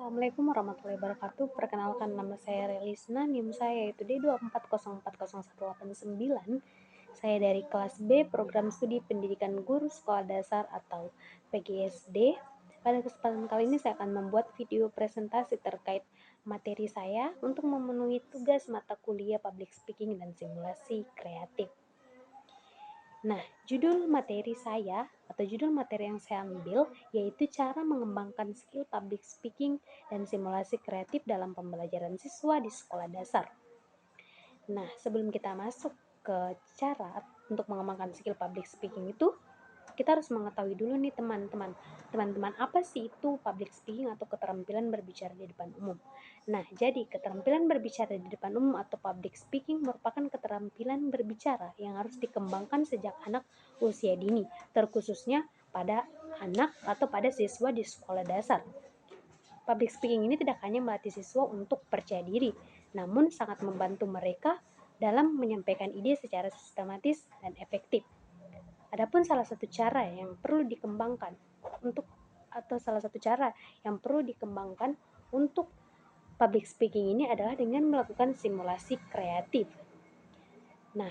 Assalamualaikum warahmatullahi wabarakatuh. Perkenalkan, nama saya Relisna, NIM saya yaitu D240401889. Saya dari kelas B Program Studi Pendidikan Guru Sekolah Dasar atau PGSD. Pada kesempatan kali ini saya akan membuat video presentasi terkait materi saya untuk memenuhi tugas mata kuliah Public Speaking dan Simulasi Kreatif. Nah, judul materi yang saya ambil yaitu cara mengembangkan skill public speaking dan simulasi kreatif dalam pembelajaran siswa di sekolah dasar. Nah, sebelum kita masuk ke cara untuk mengembangkan skill public speaking itu, kita harus mengetahui dulu nih teman-teman. Teman-teman, apa sih itu public speaking atau keterampilan berbicara di depan umum? Nah, jadi keterampilan berbicara di depan umum atau public speaking merupakan keterampilan berbicara yang harus dikembangkan sejak anak usia dini, terkhususnya pada anak atau pada siswa di sekolah dasar. Public speaking ini tidak hanya melatih siswa untuk percaya diri, namun sangat membantu mereka dalam menyampaikan ide secara sistematis dan efektif. Adapun salah satu cara yang perlu dikembangkan untuk public speaking ini adalah dengan melakukan simulasi kreatif. Nah,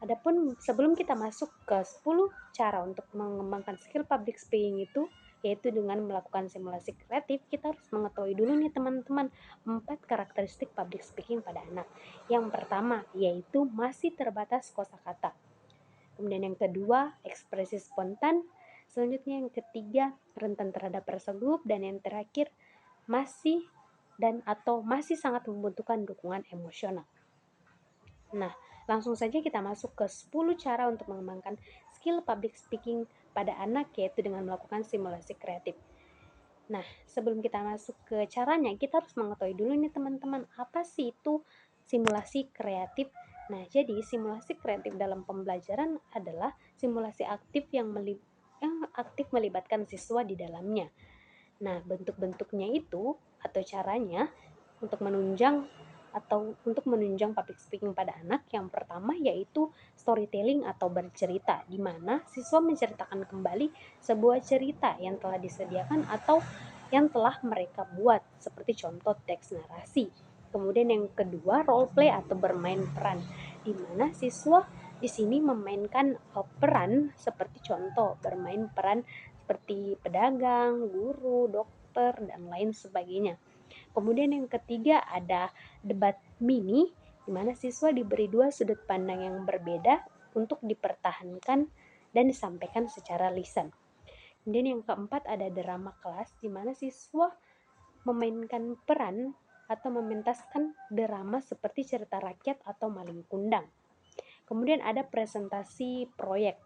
adapun sebelum kita masuk ke 10 cara untuk mengembangkan skill public speaking itu, yaitu dengan melakukan simulasi kreatif, kita harus mengetahui dulu nih teman-teman 4 karakteristik public speaking pada anak. Yang pertama yaitu masih terbatas kosakata. Kemudian yang kedua, ekspresi spontan. Selanjutnya yang ketiga, rentan terhadap rasa gugup. Dan yang terakhir, masih sangat membutuhkan dukungan emosional. Nah, langsung saja kita masuk ke 10 cara untuk mengembangkan skill public speaking pada anak, yaitu dengan melakukan simulasi kreatif. Nah, sebelum kita masuk ke caranya, kita harus mengetahui dulu nih teman-teman, apa sih itu simulasi kreatif? Nah, jadi simulasi kreatif dalam pembelajaran adalah simulasi aktif yang aktif melibatkan siswa di dalamnya. Nah, bentuk-bentuknya itu atau caranya untuk menunjang public speaking pada anak, yang pertama yaitu storytelling atau bercerita, di mana siswa menceritakan kembali sebuah cerita yang telah disediakan atau yang telah mereka buat, seperti contoh teks narasi. Kemudian yang kedua, role play atau bermain peran, di mana siswa di sini memainkan peran, seperti contoh bermain peran seperti pedagang, guru, dokter, dan lain sebagainya. Kemudian yang ketiga ada debat mini, di mana siswa diberi dua sudut pandang yang berbeda untuk dipertahankan dan disampaikan secara lisan. Kemudian yang keempat ada drama kelas, di mana siswa memainkan peran atau mementaskan drama seperti cerita rakyat atau maling kundang. Kemudian ada presentasi proyek,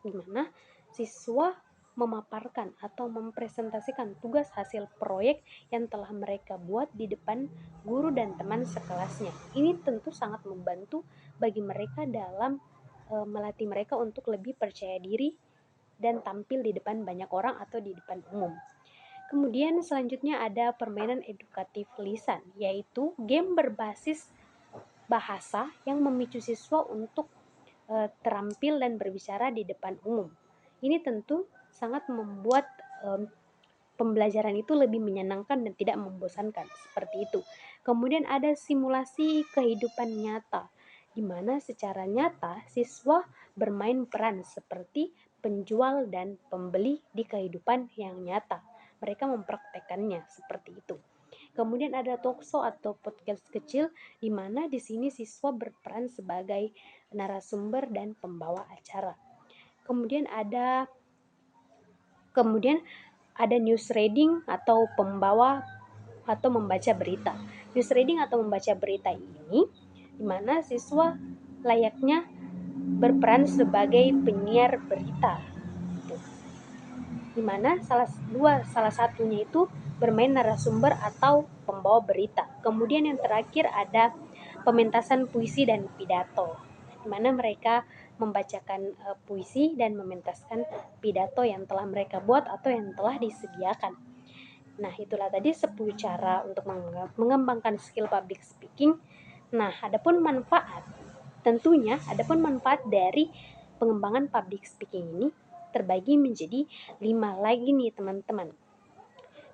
di mana siswa memaparkan atau mempresentasikan tugas hasil proyek yang telah mereka buat di depan guru dan teman sekelasnya. Ini tentu sangat membantu bagi mereka dalam melatih mereka untuk lebih percaya diri dan tampil di depan banyak orang atau di depan umum. Kemudian selanjutnya ada permainan edukatif lisan, yaitu game berbasis bahasa yang memicu siswa untuk terampil dan berbicara di depan umum. Ini tentu sangat membuat pembelajaran itu lebih menyenangkan dan tidak membosankan, seperti itu. Kemudian ada simulasi kehidupan nyata, di mana secara nyata siswa bermain peran seperti penjual dan pembeli di kehidupan yang nyata. Mereka mempraktekannya seperti itu. Kemudian ada talkshow atau podcast kecil, di mana di sini siswa berperan sebagai narasumber dan pembawa acara. Kemudian ada news reading atau membaca berita. News reading atau membaca berita ini di mana siswa layaknya berperan sebagai penyiar berita. Di mana salah satunya itu bermain narasumber atau pembawa berita. Kemudian yang terakhir ada pementasan puisi dan pidato, di mana mereka membacakan puisi dan mementaskan pidato yang telah mereka buat atau yang telah disediakan. Nah, itulah tadi 10 cara untuk mengembangkan skill public speaking. Nah, adapun manfaat dari pengembangan public speaking ini terbagi menjadi 5 lagi nih teman-teman.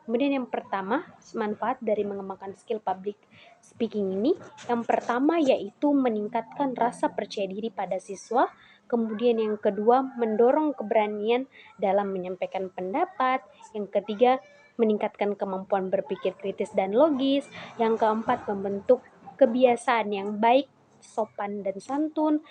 Kemudian yang pertama, manfaat dari mengembangkan skill public speaking ini, yang pertama yaitu meningkatkan rasa percaya diri pada siswa, kemudian yang kedua mendorong keberanian dalam menyampaikan pendapat, yang ketiga meningkatkan kemampuan berpikir kritis dan logis, yang keempat membentuk kebiasaan yang baik, sopan dan santun,